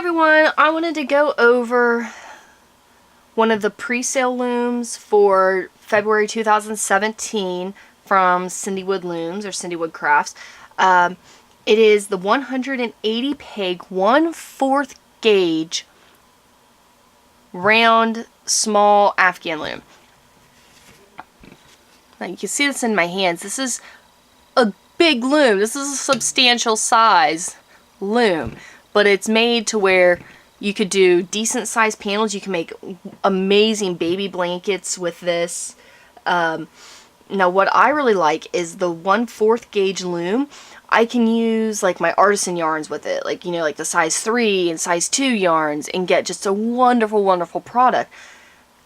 everyone, I wanted to go over one of the pre-sale looms for February 2017 from Cindy Wood Looms or Cindy Wood Crafts. It is the 180 peg 1/4 gauge round small Afghan loom. Now you can see this in my hands. This is a big loom. This is a substantial size loom, but it's made to where you could do decent sized panels. You can make amazing baby blankets with this. Now what I really like is the 1/4 gauge loom. I can use like my artisan yarns with it, like, you know, like the size 3 and size 2 yarns, and get just a wonderful, wonderful product.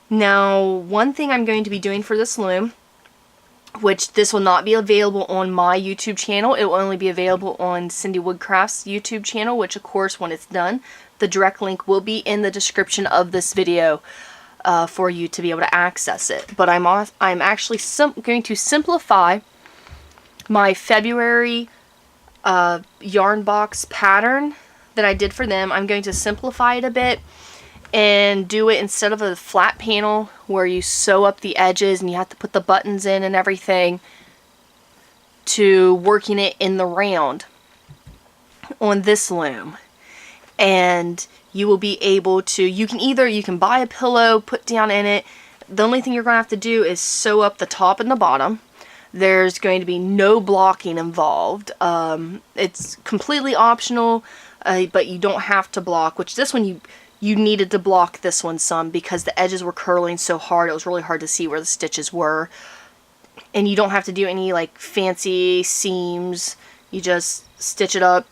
Now, one thing I'm going to be doing for this loom, which this will not be available on my YouTube channel, it will only be available on Cindy Wood Crafts YouTube channel, which of course when it's done, the direct link will be in the description of this video for you to be able to access it. But I'm actually going to simplify my February yarn box pattern that I did for them. I'm going to simplify it a bit and do it instead of a flat panel where you sew up the edges and you have to put the buttons in and everything, to working it in the round on this loom. And you will be able to, you can buy a pillow, put down in it. The only thing you're going to have to do is sew up the top and the bottom. There's going to be no blocking involved. It's completely optional, but you don't have to block, which this one you needed to block this one some because the edges were curling so hard. It was really hard to see where the stitches were. And you don't have to do any like fancy seams. You just stitch it up,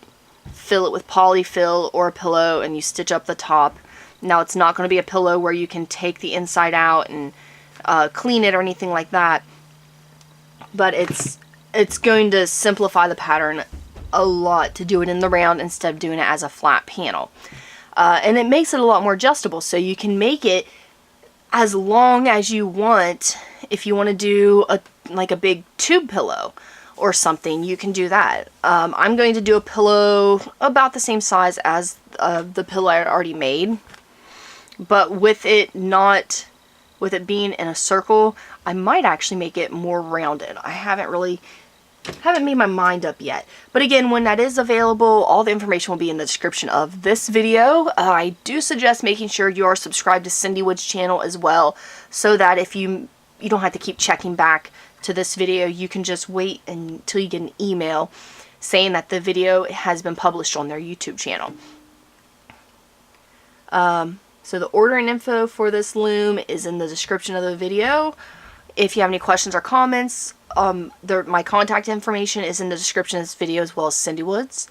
fill it with polyfill or a pillow, and you stitch up the top. Now it's not going to be a pillow where you can take the inside out and clean it or anything like that. But it's going to simplify the pattern a lot to do it in the round instead of doing it as a flat panel. And it makes it a lot more adjustable, so you can make it as long as you want. If you want to do like a big tube pillow or something, you can do that. I'm going to do a pillow about the same size as the pillow I already made, but with it being in a circle, I might actually make it more rounded. I haven't made my mind up yet. But again, when that is available, all the information will be in the description of this video. I do suggest making sure you are subscribed to Cindy Wood's channel as well, so that if you don't have to keep checking back to this video, you can just wait until you get an email saying that the video has been published on their YouTube channel. So the ordering info for this loom is in the description of the video. If you have any questions or comments, my contact information is in the description of this video, as well as Cindy Wood's.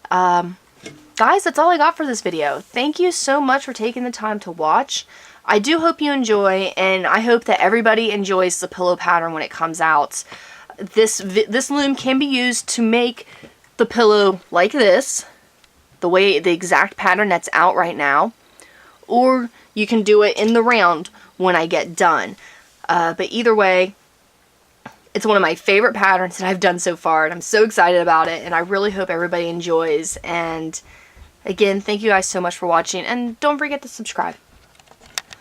Guys, that's all I got for this video. Thank you so much for taking the time to watch. I do hope you enjoy, and I hope that everybody enjoys the pillow pattern when it comes out. This loom can be used to make the pillow like this, the exact pattern that's out right now, or you can do it in the round when I get done. But either way, it's one of my favorite patterns that I've done so far, and I'm so excited about it, and I really hope everybody enjoys. And again, thank you guys so much for watching, and don't forget to subscribe.